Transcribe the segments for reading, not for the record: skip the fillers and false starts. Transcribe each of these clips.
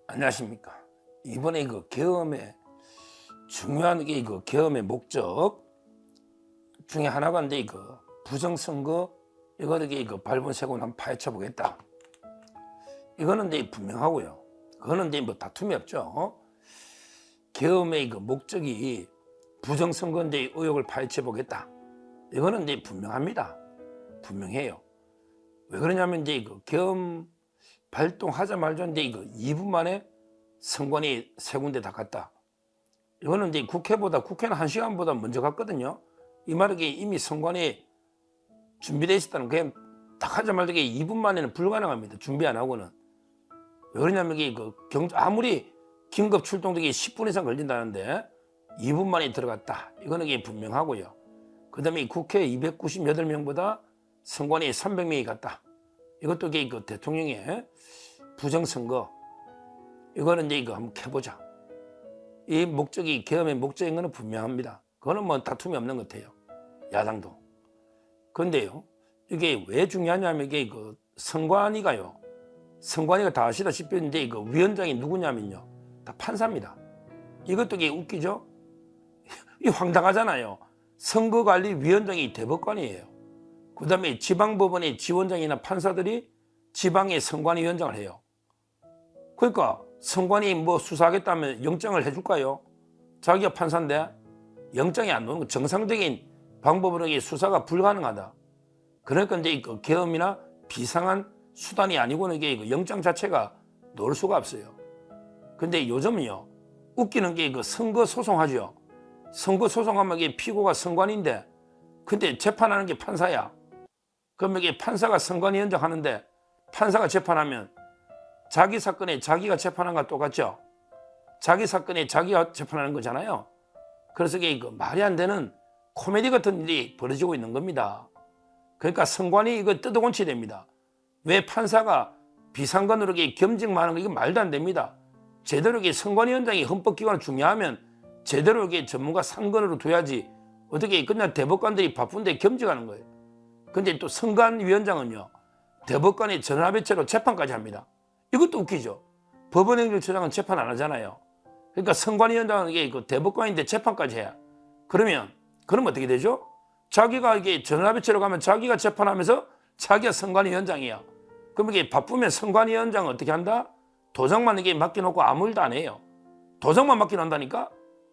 안녕하십니까. 이번에 계엄의 중요한 계엄의 목적 중에 하나가 부정선거 이거를 발본색으로 한번 파헤쳐 보겠다. 이거는 분명하고요. 그거는 뭐 다툼이 없죠. 계엄의 목적이 부정선거인데 의혹을 파헤쳐 보겠다. 이거는 분명합니다. 분명해요. 왜 그러냐면 계엄 발동하자마자 2분 만에 선관위 세 군데 다 갔다. 이거는 국회는 1시간보다 먼저 갔거든요. 이 말은 이미 선관위 준비되어 있었다는 그냥 딱 하자마자 2분 만에는 불가능합니다. 준비 안 하고는. 왜 그러냐면 아무리 긴급 출동되기 10분 이상 걸린다는데 2분 만에 들어갔다. 이거는 분명하고요. 그 다음에 국회 298명보다 선관위 300명이 갔다. 이것도 대통령의 부정선거. 이거는 한번 해보자. 이 목적이 계엄의 목적인 것은 분명합니다. 그거는 뭐 다툼이 없는 것 같아요. 야당도. 그런데요, 이게 왜 중요하냐면 선관위가 다 아시다시피 위원장이 누구냐면요, 다 판사입니다. 이것도 웃기죠? 이 황당하잖아요. 선거관리위원장이 대법관이에요. 그 다음에 지방법원의 지원장이나 판사들이 지방의 선관위원장을 해요. 그러니까 선관위 뭐 수사하겠다면 영장을 해줄까요? 자기가 판사인데 영장이 안 나오는 거 정상적인 방법으로 수사가 불가능하다. 그러니까 계엄이나 비상한 수단이 아니고는 영장 자체가 나올 수가 없어요. 근데 요즘은요, 웃기는 게 선거 소송하죠. 선거 소송하면 피고가 선관위인데 근데 재판하는 게 판사야. 그러면 판사가 선관위원장 하는데 판사가 재판하면 자기 사건에 자기가 재판한 거 똑같죠? 자기 사건에 자기가 재판하는 거잖아요. 그래서 말이 안 되는 코미디 같은 일이 벌어지고 있는 겁니다. 그러니까 선관위 이거 뜯어곤치 됩니다. 왜 판사가 비상건으로 겸직만 하는 거 이거 말도 안 됩니다. 제대로 선관위원장이 헌법기관을 중요하면 제대로 전문가 상건으로 둬야지 어떻게 그냥 대법관들이 바쁜데 겸직하는 거예요. 근데 또 선관위원장은요, 대법관이 전화배치로 재판까지 합니다. 이것도 웃기죠. 법원행정처장은 재판 안 하잖아요. 그러니까 선관위원장은 대법관인데 재판까지 해야. 그럼 어떻게 되죠? 자기가 전화배치로 가면 자기가 재판하면서 자기가 선관위원장이야. 그럼 바쁘면 선관위원장은 어떻게 한다? 도장만 맡겨놓고 아무 일도 안 해요. 도장만 맡겨놓는다니까?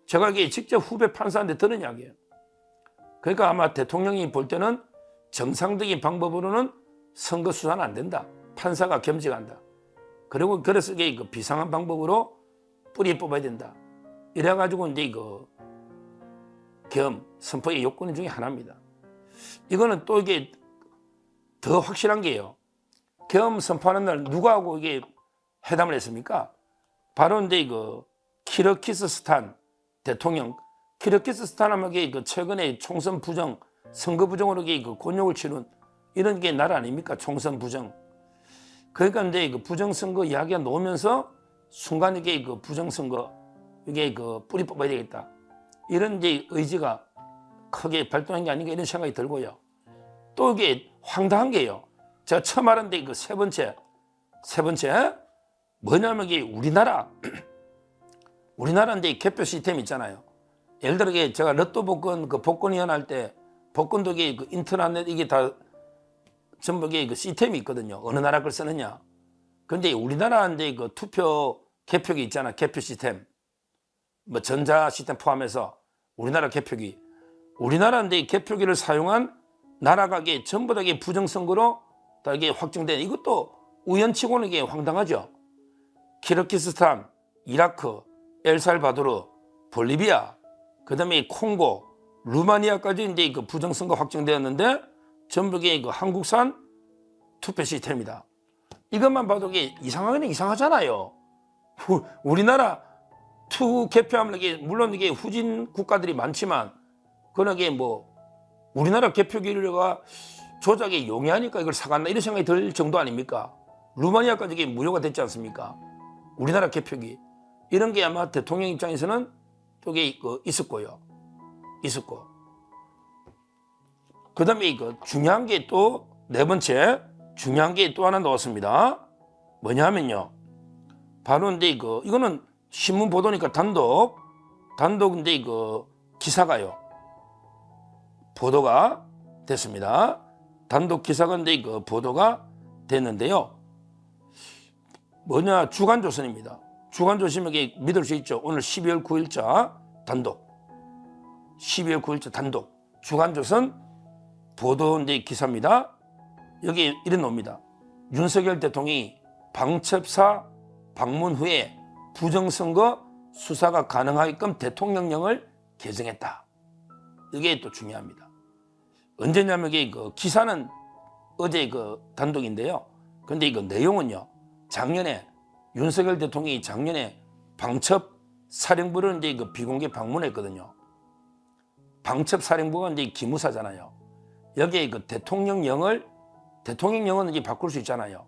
제가 직접 후배 판사한테 들은 이야기예요. 그러니까 아마 대통령이 볼 때는 정상적인 방법으로는 선거 수사는 안 된다. 판사가 겸직한다. 그리고 그래서 비상한 방법으로 뿌리 뽑아야 된다. 이래가지고 계엄 선포의 요건 중에 하나입니다. 이거는 또 더 확실한 게요. 계엄 선포하는 날 누구하고 회담을 했습니까? 바로 키르기스스탄 대통령. 키르기스스탄 하면 최근에 총선 부정, 선거 부정으로 곤욕을 치른 이런 게 나라 아닙니까? 총선 부정. 그러니까 부정선거 이야기가 나오면서 순간 부정선거 뿌리 뽑아야 되겠다. 이런 의지가 크게 발동한 게 아닌가 이런 생각이 들고요. 또 이게 황당한 게요. 제가 처음 알았는데 세 번째 뭐냐면 우리나라인데 개표 시스템 있잖아요. 예를 들어 제가 로또 복권 복권위원 할 때 복권도 인터넷 이게 다 전부 시스템이 있거든요. 어느 나라 걸 쓰느냐. 근데 우리나라인데 투표 개표기 있잖아. 개표 시스템. 뭐 전자 시스템 포함해서 우리나라 개표기. 우리나라인데 개표기를 사용한 나라가 전부 다 부정선거로 다 확정된 이것도 우연치고는 황당하죠. 키르기스스탄, 이라크, 엘살바도르, 볼리비아, 그 다음에 콩고, 루마니아까지 부정선거 확정되었는데 전부 한국산 투표 시스템이다. 이것만 봐도 이상하긴 이상하잖아요. 우리나라 투 개표하면 물론 후진 국가들이 많지만 그러나 우리나라 개표기가 조작에 용이하니까 이걸 사갔나 이런 생각이 들 정도 아닙니까? 루마니아까지 무효가 됐지 않습니까? 우리나라 개표기. 이런 게 아마 대통령 입장에서는 또 있었고요. 그 다음에 중요한 게 또 네 번째 중요한 게 또 하나 나왔습니다. 뭐냐면요, 바로 근데 이거는 신문 보도니까 단독인데 기사가요. 보도가 됐습니다. 단독 기사가 근데 보도가 됐는데요. 뭐냐, 주간조선입니다. 주간조선에게 믿을 수 있죠. 오늘 12월 9일자 단독. 12월 9일자 단독. 주간조선 보도인데 기사입니다. 여기 이런 놉니다. 윤석열 대통령이 방첩사 방문 후에 부정선거 수사가 가능하게끔 대통령령을 개정했다. 이게 또 중요합니다. 언제냐면 이게 기사는 어제 단독인데요. 근데 내용은요. 작년에 윤석열 대통령이 작년에 방첩사령부를 이제 비공개 방문했거든요. 방첩사령부가 이제 기무사잖아요. 여기에 대통령령은 이제 바꿀 수 있잖아요.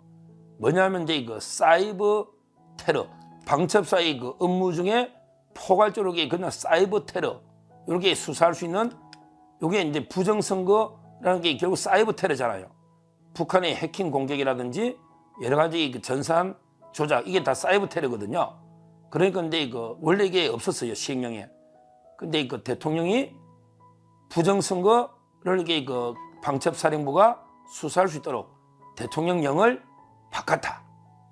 뭐냐면 이제 사이버 테러, 방첩사의 업무 중에 포괄적으로 그냥 사이버 테러 이렇게 수사할 수 있는 이게 이제 부정선거라는 게 결국 사이버 테러잖아요. 북한의 해킹 공격이라든지 여러 가지 전산 조작 이게 다 사이버 테러거든요. 그러니까 근데 원래 이게 없었어요, 시행령에. 근데 대통령이 부정선거를 이게 방첩사령부가 수사할 수 있도록 대통령령을 바꿨다.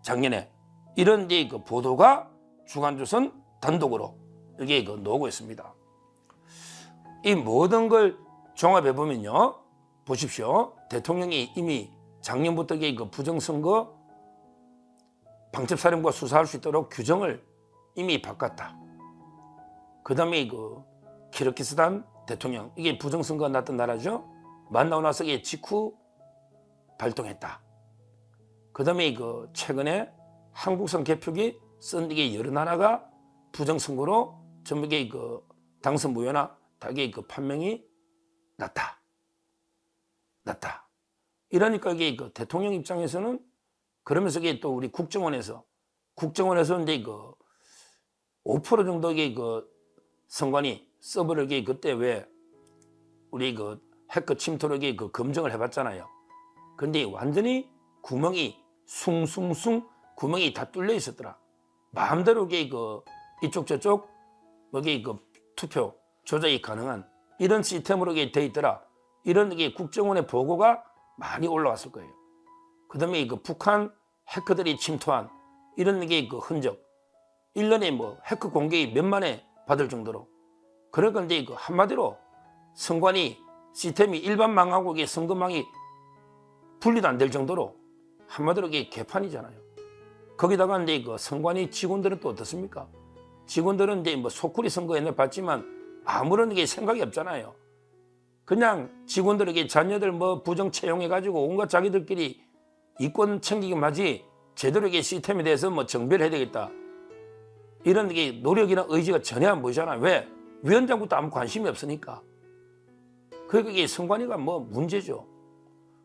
작년에 이런 이제 보도가 주간조선 단독으로 이게 나오고 있습니다. 이 모든 걸 종합해 보면요, 보십시오. 대통령이 이미 작년부터 부정선거 방첩사령부가 수사할 수 있도록 규정을 이미 바꿨다. 그 다음에 키르기스탄 대통령, 이게 부정선거가 났던 나라죠. 만나고 나서 이게 직후 발동했다. 그 다음에 최근에 한국성 개표기 쓴 이게 여러 나라가 부정선거로 전부 이게 당선 무효나 다게 판명이 났다. 이러니까 이게 대통령 입장에서는 그러면서 이게 또 우리 국정원에서 이제 5% 정도 이게 선관위 서버를 이게 그때 왜 우리 해커 침투로 이게 검증을 해봤잖아요. 근데 완전히 구멍이 숭숭숭 구멍이 다 뚫려 있었더라. 마음대로 이게 이쪽 저쪽 뭐게 투표 조작이 가능한 이런 시스템으로 이게 돼 있더라. 이런 게 국정원의 보고가 많이 올라왔을 거예요. 그다음에 북한 해커들이 침투한 이런 게 흔적 1년에 뭐 해커 공격이 몇만에 받을 정도로. 그러니까 이제 한마디로 선관위 시스템이 일반망하고 이게 선거망이 분리도 안 될 정도로 한마디로 이게 개판이잖아요. 거기다가 이제 선관위 직원들은 또 어떻습니까? 직원들은 이제 뭐 소쿠리 선거 옛날 봤지만 아무런 게 생각이 없잖아요. 그냥 직원들에게 자녀들 뭐 부정 채용해가지고 온갖 자기들끼리 이권 챙기기 마지 제대로 이게 시스템에 대해서 뭐 정비를 해야 되겠다. 이런 게 노력이나 의지가 전혀 안 보이잖아요. 왜? 위원장부터 아무 관심이 없으니까. 그러니까 이게 선관위가 뭐 문제죠.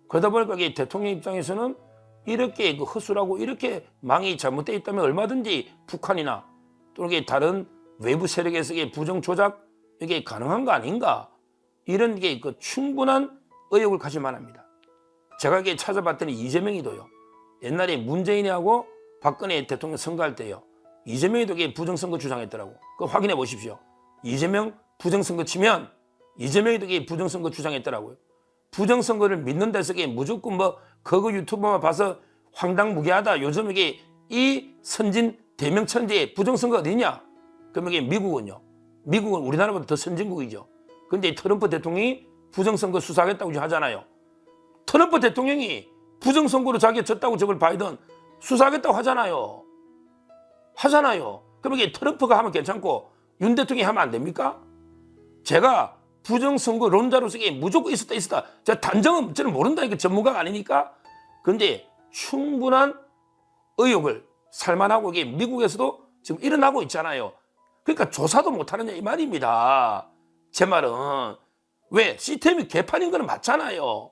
그러다 보니까 이게 대통령 입장에서는 이렇게 허술하고 이렇게 망이 잘못되어 있다면 얼마든지 북한이나 또는 이게 다른 외부 세력에서 부정 조작 이게 가능한 거 아닌가? 이런 게 충분한 의혹을 가질 만합니다. 제가 이게 찾아봤더니 이재명이도요. 옛날에 문재인이하고 박근혜 대통령 선거할 때요. 이재명이도 이게 부정선거 주장했더라고. 그거 확인해 보십시오. 이재명 부정선거 치면 이재명이도 이게 부정선거 주장했더라고요. 부정선거를 믿는 데서 이게 무조건 뭐 그거 유튜버만 봐서 황당무계하다. 요즘 이게 이 선진 대명천지에 부정선거 어디냐? 그럼 이게 미국은요. 미국은 우리나라보다 더 선진국이죠. 근데 트럼프 대통령이 부정선거 수사하겠다고 하잖아요. 트럼프 대통령이 부정선거로 자기가 졌다고 저걸 바이든 수사하겠다고 하잖아요. 그럼 이게 트럼프가 하면 괜찮고 윤 대통령이 하면 안 됩니까? 제가 부정선거론자로서 이게 무조건 있었다. 제가 단정은 저는 모른다니까 전문가가 아니니까. 근데 충분한 의혹을 살만하고 이게 미국에서도 지금 일어나고 있잖아요. 그러니까 조사도 못하느냐 이 말입니다. 제 말은 왜 시스템이 개판인 건 맞잖아요.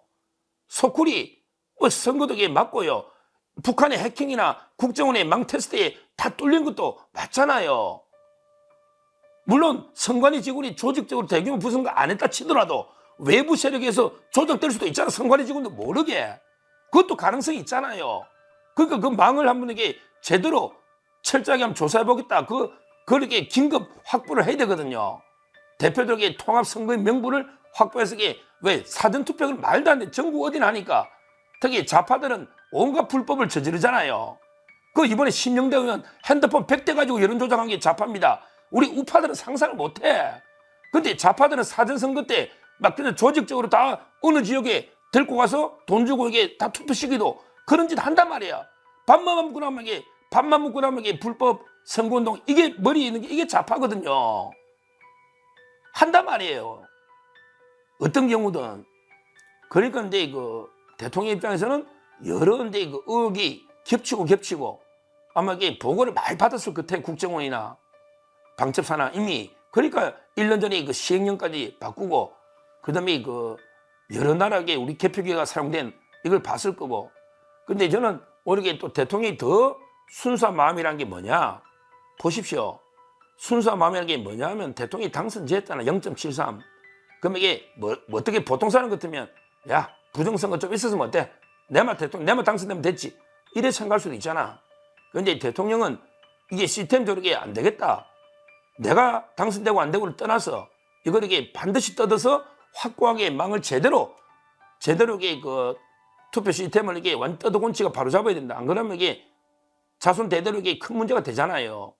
소쿠리 뭐 선거도 이게 맞고요. 북한의 해킹이나 국정원의 망 테스트에 다 뚫린 것도 맞잖아요. 물론 선관위 직원이 조직적으로 대규모 부선거 안 했다 치더라도 외부 세력에서 조작될 수도 있잖아. 선관위 직원도 모르게. 그것도 가능성이 있잖아요. 그러니까 그 망을 한번 이게 제대로 철저하게 한번 조사해보겠다. 그렇게 긴급 확보를 해야 되거든요. 대표들에게 통합선거의 명분을 확보해서 왜 사전투표를 말도 안 돼. 전국 어디나 하니까. 특히 좌파들은 온갖 불법을 저지르잖아요. 이번에 신영대 의원 핸드폰 100대 가지고 여론조작한 게 좌파입니다. 우리 우파들은 상상을 못해. 근데 좌파들은 사전선거 때 막 그냥 조직적으로 다 어느 지역에 데리고 가서 돈 주고 이게 다 투표시키도 그런 짓 한단 말이야. 밥만 먹고 나면 이게 불법 선거운동, 이게 머리에 있는 게 이게 좌파거든요. 한단 말이에요. 어떤 경우든. 그러니까 근데 대통령 입장에서는 여러 근데 의혹이 겹치고 아마 이게 보고를 많이 받았을 것 같아. 국정원이나 방첩사나 이미. 그러니까 1년 전에 시행령까지 바꾸고 그다음에 여러 나라에 우리 개표기가 사용된 이걸 봤을 거고. 근데 저는 오히려 또 대통령이 더 순수한 마음이란 게 뭐냐? 보십시오. 순수한 마음이란 게 뭐냐 하면 대통령이 당선됐잖아. 0.73. 그럼 이게 어떻게 보통 사람 같으면 야, 부정선거 좀 있었으면 어때? 내만 당선되면 됐지. 이래 생각할 수도 있잖아. 그런데 대통령은 이게 시스템적으로 안 되겠다. 내가 당선되고 안 되고를 떠나서 이걸 이게 반드시 뜯어서 확고하게 망을 제대로 이게 투표 시스템을 이게 뜯어곤치가 바로 잡아야 된다. 안 그러면 이게 자손 대대로 이게 큰 문제가 되잖아요.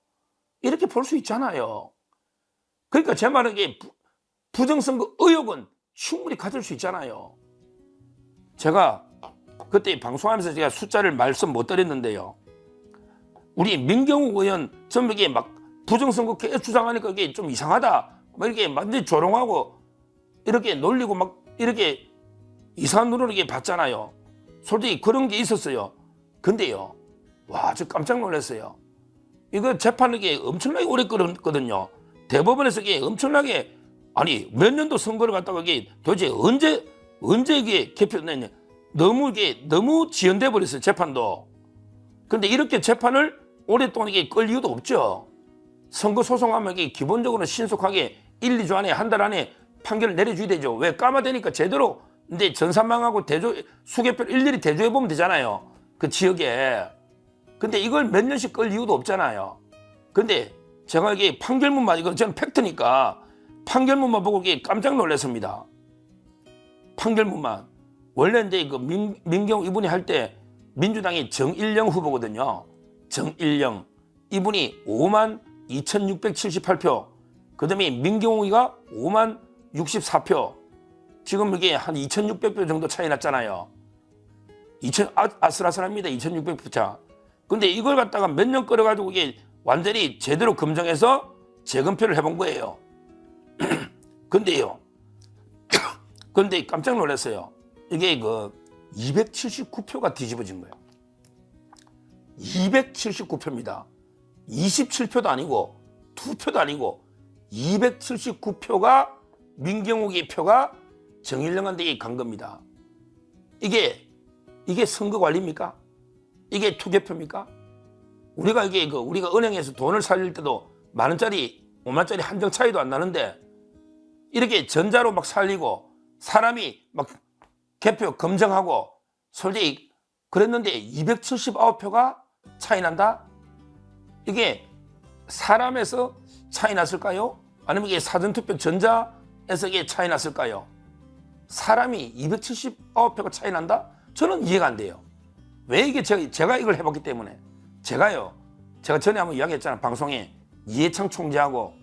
이렇게 볼 수 있잖아요. 그러니까 제 말은 이게 부정선거 의혹은 충분히 가질 수 있잖아요. 제가 그때 방송하면서 제가 숫자를 말씀 못 드렸는데요. 우리 민경욱 의원 전부 이게 막 부정선거 계속 주장하니까 이게 좀 이상하다. 막 이렇게 완전히 조롱하고 이렇게 놀리고 막 이렇게 이상한 눈으로 이렇게 봤잖아요. 솔직히 그런 게 있었어요. 근데요, 와, 저 깜짝 놀랐어요. 이거 재판이 엄청나게 오래 끌었거든요. 대법원에서 이게 엄청나게, 아니, 몇 년도 선거를 갖다가 이게 도대체 언제 이게 개표됐냐. 너무 지연돼 버렸어요, 재판도. 근데 이렇게 재판을 오랫동안 이게 끌 이유도 없죠. 선거 소송하면 이게 기본적으로 신속하게 1, 2주 안에, 한 달 안에 판결을 내려줘야 되죠. 왜? 까마되니까 제대로, 근데 전산망하고 수개표를 일일이 대조해보면 되잖아요. 그 지역에. 근데 이걸 몇 년씩 끌 이유도 없잖아요. 근데 제가 이게 판결문만, 이거 저는 팩트니까 판결문만 보고 이게 깜짝 놀랐습니다. 판결문만. 원래 이제 민경욱 이분이 할 때 민주당이 정일영 후보거든요. 정일영. 이분이 52,678표. 그 다음에 민경욱이가 50,064표. 지금 이게 한 2,600표 정도 차이 났잖아요. 아슬아슬합니다. 2,600표 차. 근데 이걸 갖다가 몇 년 끌어가지고 이게 완전히 제대로 검증해서 재검표를 해본 거예요. 근데요. 근데 깜짝 놀랐어요. 이게 279표가 뒤집어진 거예요. 279표입니다. 27표도 아니고 2표도 아니고 279표가 민경욱의 표가 정일영한테 간 겁니다. 이게 선거 관리입니까? 이게 투개표입니까? 우리가 우리가 은행에서 돈을 살릴 때도 10,000원짜리, 50,000원짜리 한정 차이도 안 나는데 이렇게 전자로 막 살리고 사람이 막 개표 검증하고 솔직히 그랬는데 279표가 차이 난다? 이게 사람에서 차이 났을까요? 아니면 이게 사전투표 전자에서 이게 차이 났을까요? 사람이 279표가 차이 난다? 저는 이해가 안 돼요. 왜 이게 제가 이걸 해봤기 때문에. 제가 전에 한번 이야기했잖아요. 방송에 이해창 총재하고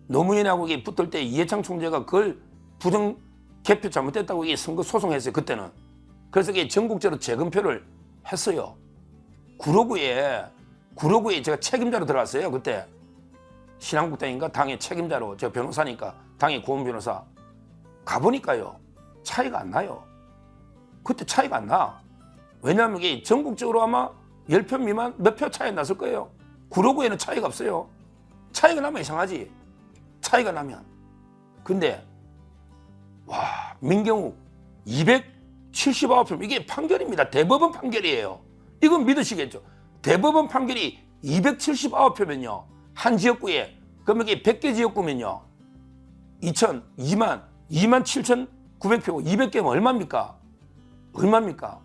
노무현하고 이게 붙을 때 이해창 총재가 그걸 부정 개표 잘못됐다고 이게 선거 소송했어요. 그때는. 그래서 이게 전국적으로 재검표를 했어요. 구로구에 제가 책임자로 들어갔어요. 그때 신한국당인가 당의 책임자로, 제가 변호사니까 당의 고은 변호사. 가보니까요, 차이가 안 나요. 그때 차이가 안 나. 왜냐하면 이게 전국적으로 아마 10표 미만 몇 표 차이 났을 거예요. 구로구에는 차이가 없어요. 차이가 나면 이상하지. 차이가 나면. 근데 와, 민경욱 279표. 이게 판결입니다. 대법원 판결이에요. 이건 믿으시겠죠? 대법원 판결이 279표면요. 한 지역구에, 그러면 이게 100개 지역구면요. 27,900표고 200개면 얼마입니까? 얼마입니까?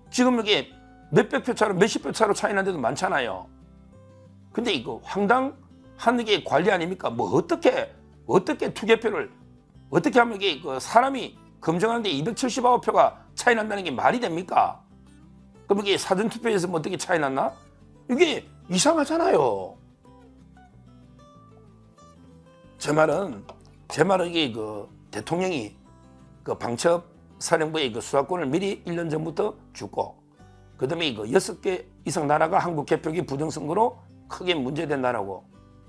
지금 이게 몇백 표 차로, 몇십 표 차로 차이 난 데도 많잖아요. 근데 이거 황당한 게 관리 아닙니까? 뭐 어떻게 투개표를 어떻게 하면 이게 그 사람이 검증하는데 279표가 차이 난다는 게 말이 됩니까? 그럼 이게 사전투표에서 뭐 어떻게 차이 났나? 이게 이상하잖아요. 제 말은 이게 그 대통령이 그 방첩사령부의 그 수사권을 미리 1년 전부터 주고, 그 다음에 이거 6개 이상 나라가 한국 개표기 부정선거로 크게 문제된 나라고,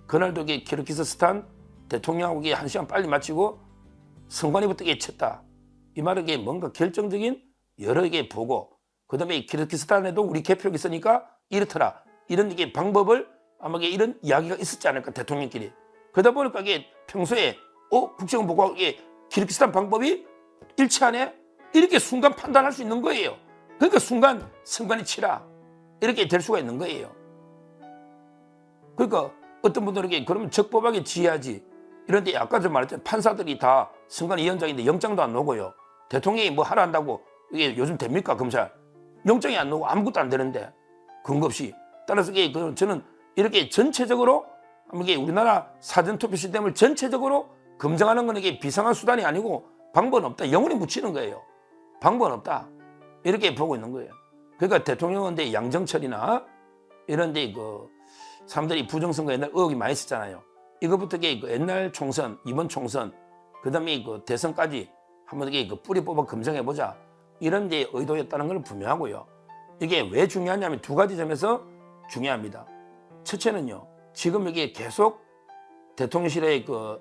그날도 이게 키르기스스탄 대통령하고 1시간 빨리 마치고 선관위부터 이게 쳤다. 이 말은 이게 뭔가 결정적인 여러 개 보고, 그 다음에 키르기스탄에도 우리 개표기 있으니까 이렇더라. 이런 이게 방법을 아마 이런 이야기가 있었지 않을까, 대통령끼리. 그러다 보니까 이게 평소에 국정원 보고 이게 키르기스탄 방법이 일치하네? 이렇게 순간 판단할 수 있는 거예요. 그러니까 순간 선관위 치라. 이렇게 될 수가 있는 거예요. 그러니까 어떤 분들에게 그러면 적법하게 지휘하지. 이런데 아까 좀 말했잖아요. 판사들이 다 선관위원장인데 영장도 안 나오고요. 대통령이 뭐 하라 한다고 이게 요즘 됩니까, 검찰? 영장이 안 나오고 아무것도 안 되는데 근거 없이. 따라서 이게 저는 이렇게 전체적으로 이게 우리나라 사전투표 시스템을 전체적으로 검증하는 건 이게 비상한 수단이 아니고 방법은 없다. 영원히 묻히는 거예요. 방법은 없다. 이렇게 보고 있는 거예요. 그러니까 대통령은 양정철이나 이런 데 그 사람들이 부정선거 옛날 의혹이 많이 있었잖아요. 이거부터 그 옛날 총선, 이번 총선, 그 다음에 그 대선까지 한번 이게 그 뿌리 뽑아 검증해보자. 이런 데 의도였다는 걸 분명하고요. 이게 왜 중요하냐면 두 가지 점에서 중요합니다. 첫째는요, 지금 이게 계속 대통령실의 그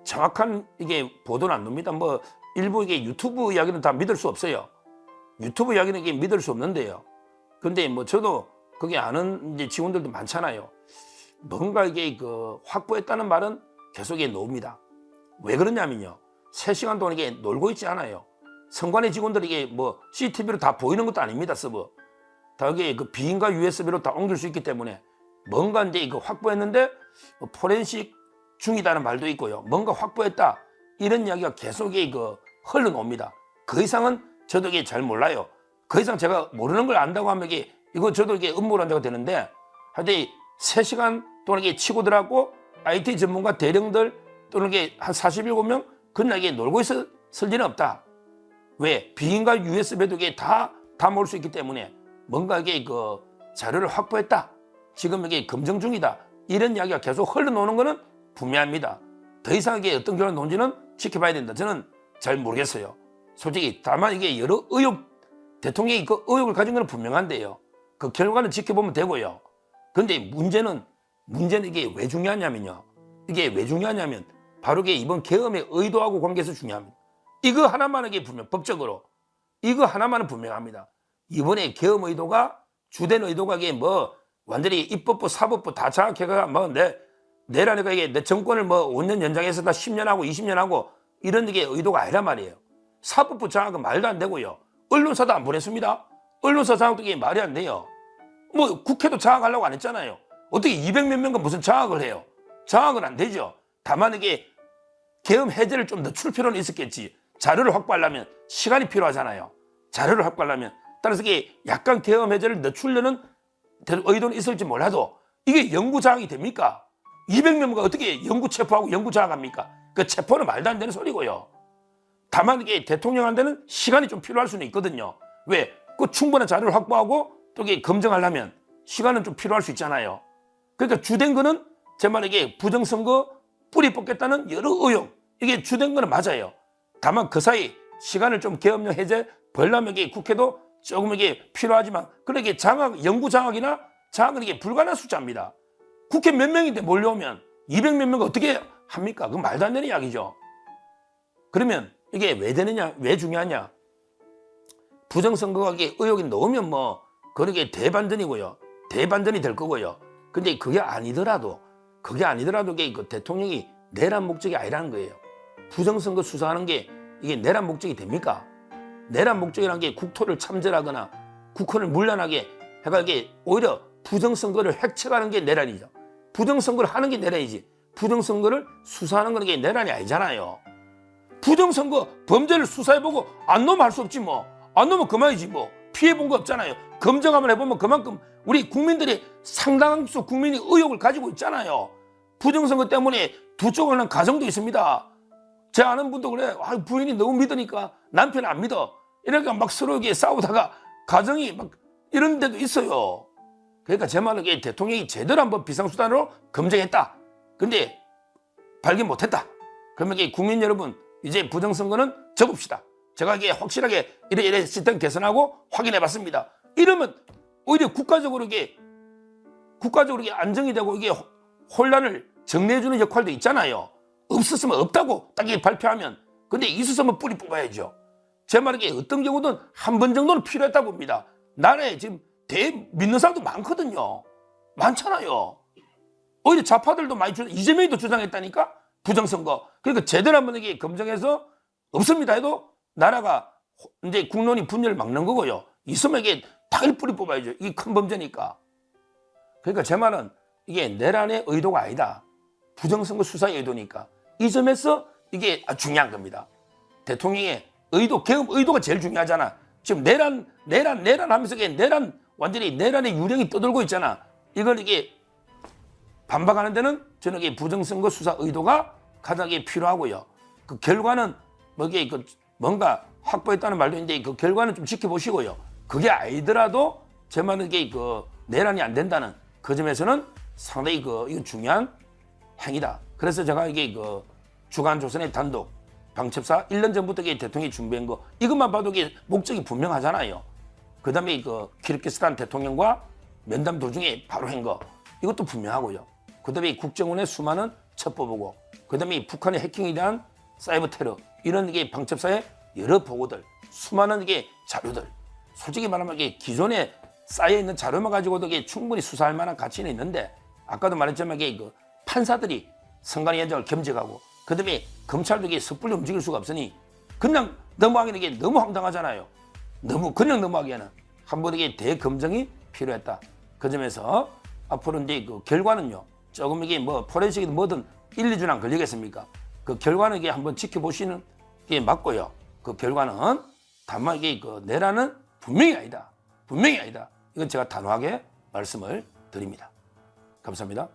정확한 이게 보도는 안 납니다. 뭐 일부 이게 유튜브 이야기는 다 믿을 수 없어요. 유튜브 이야기는 이게 믿을 수 없는데요. 근데 뭐 저도 그게 아는 이제 직원들도 많잖아요. 뭔가 이게 그 확보했다는 말은 계속 이게 나옵니다. 왜 그러냐면요, 3시간 동안 이게 놀고 있지 않아요. 선관위 직원들이 이게 뭐 CCTV로 다 보이는 것도 아닙니다. 서버 다 이게 그 비인가 USB로 다 옮길 수 있기 때문에 뭔가 이제 이거 확보했는데 포렌식 중이다는 말도 있고요. 뭔가 확보했다. 이런 이야기가 계속 이거 흘러옵니다. 그 이상은 저도 이게 잘 몰라요. 그 이상 제가 모르는 걸 안다고 하면 이거 저도 이게 음모를 한다고 되는데, 하여튼 3시간 동안 이게 치고 들어가고 IT 전문가 대령들 또는 이게 한 47명 그날 이게 놀고 있을 리는 없다. 왜? 비인가 USB도 이게 다 모을 수 있기 때문에 뭔가 이게 그 자료를 확보했다. 지금 이게 검증 중이다. 이런 이야기가 계속 흘러나오는 거는 분명합니다. 더 이상 이게 어떤 결과가 나온지는 지켜봐야 된다. 저는 잘 모르겠어요. 솔직히 다만 이게 여러 대통령이 그 의혹을 가진 건 분명한데요. 그 결과는 지켜보면 되고요. 그런데 문제는 이게 왜 중요하냐면요. 이게 왜 중요하냐면 바로 이게 이번 계엄의 의도하고 관계에서 중요합니다. 이거 하나만 이게 분명, 법적으로 이거 하나만은 분명합니다. 이번에 계엄 의도가 주된 의도가 이게 뭐 완전히 입법부 사법부 다 장악해가 뭐 내라니까 이게 내 정권을 뭐 5년 연장해서 다 10년 하고 20년 하고 이런 게 의도가 아니란 말이에요. 사법부 장악은 말도 안 되고요. 언론사도 안 보냈습니다. 언론사 장악도 이게 말이 안 돼요. 뭐 국회도 장악하려고 안 했잖아요. 어떻게 200몇 명과 무슨 장악을 해요? 장악은 안 되죠. 다만 이게 계엄 해제를 좀 늦출 필요는 있었겠지. 자료를 확보하려면 시간이 필요하잖아요. 자료를 확보하려면. 따라서 이게 약간 계엄 해제를 늦추려는 의도는 있을지 몰라도 이게 영구 장악이 됩니까? 200몇 명과 어떻게 영구 체포하고 영구 장악합니까? 그 체포는 말도 안 되는 소리고요. 다만 이게 대통령한테는 시간이 좀 필요할 수는 있거든요. 왜? 그 충분한 자료를 확보하고 또 이게 검증하려면 시간은 좀 필요할 수 있잖아요. 그러니까 주된 거는 제 말에 이게 부정선거 뿌리 뽑겠다는 여러 의혹, 이게 주된 거는 맞아요. 다만 그 사이 시간을 좀 계엄령 해제 벌려면 이게 국회도 조금 이게 필요하지만, 그러게 영구 장악이나 장악은 이게 불가능한 숫자입니다. 국회 몇 명인데 몰려오면 200몇 명을 어떻게 합니까? 그건 말도 안 되는 이야기죠. 그러면 이게 왜 되느냐, 왜 중요하냐? 부정선거가 이게 의혹이 나오면 뭐 그러게 대반전이고요. 대반전이 될 거고요. 근데 그게 아니더라도 이게 그 대통령이 내란 목적이 아니라는 거예요. 부정선거 수사하는 게 이게 내란 목적이 됩니까? 내란 목적이라는 게 국토를 참전하거나 국헌을 문란하게 해가 이게 오히려 부정선거를 획책하는 게 내란이죠. 부정선거를 하는 게 내란이지. 부정선거를 수사하는 건 이게 내란이 아니잖아요. 부정선거 범죄를 수사해보고 안 넣으면 할 수 없지 뭐. 안 넣으면 그만이지 뭐. 피해 본 거 없잖아요. 검증 한번 해보면 그만큼 우리 국민들이 상당수 국민이 의혹을 가지고 있잖아요. 부정선거 때문에 두 쪽을 하는 가정도 있습니다. 제 아는 분도 그래. 부인이 너무 믿으니까 남편 안 믿어. 이러니까 막 서로 이게 싸우다가 가정이 막 이런 데도 있어요. 그러니까 제 말은 대통령이 제대로 한번 비상수단으로 검증했다. 근데 발견 못했다. 그러면 국민 여러분 이제 부정선거는 접읍시다. 제가 이게 확실하게 이래 시스템 개선하고 확인해 봤습니다. 이러면 오히려 국가적으로 이게 안정이 되고 이게 혼란을 정리해주는 역할도 있잖아요. 없었으면 없다고 딱 발표하면. 근데 있었으면 뿌리 뽑아야죠. 제 말은 어떤 경우든 한 번 정도는 필요했다고 봅니다. 나라에 지금 믿는 사람도 많거든요. 많잖아요. 오히려 좌파들도 많이 이재명이도 주장했다니까. 부정선거. 그러니까 제대로 한번 이게 검증해서 없습니다 해도 나라가 이제 국론이 분열을 막는 거고요. 있으면 이게 당연히 뿌리 뽑아야죠. 이게 큰 범죄니까. 그러니까 제 말은 이게 내란의 의도가 아니다. 부정선거 수사의 의도니까. 이 점에서 이게 중요한 겁니다. 대통령의 의도, 개헌 의도가 제일 중요하잖아. 지금 내란 하면서 완전히 내란의 유령이 떠돌고 있잖아. 이걸 이게 반박하는 데는 저는 이게 부정선거 수사 의도가 가장 필요하고요. 그 결과는 뭔가 확보했다는 말도 있는데 그 결과는 좀 지켜보시고요. 그게 아니더라도 제 말은 이게 내란이 안 된다는 그 점에서는 상당히 이거 중요한 행위다. 그래서 제가 이게 주간조선의 단독 방첩사 1년 전부터 대통령이 준비한 거 이것만 봐도 이게 목적이 분명하잖아요. 그 다음에 키르기스탄 대통령과 면담 도중에 바로 한 거 이것도 분명하고요. 그 다음에 국정원의 수많은 첩보보고 그 다음에 북한의 해킹에 대한 사이버 테러 이런 방첩사의 여러 보고들 수많은 자료들 솔직히 말하면 기존에 쌓여있는 자료만 가지고도 충분히 수사할 만한 가치는 있는데 아까도 말했지만 판사들이 선관위 현장을 겸직하고 그 다음에 검찰도 섣불리 움직일 수가 없으니 그냥 넘어가기는 너무 황당하잖아요. 그냥 넘어가기에는 한번 대검증이 필요했다. 그 점에서 앞으로 이제 결과는요. 조금 포렌식이든 뭐든 1, 2주는 안 걸리겠습니까? 그 결과는 한번 지켜보시는 게 맞고요. 그 결과는 다만 내란은 분명히 아니다. 이건 제가 단호하게 말씀을 드립니다. 감사합니다.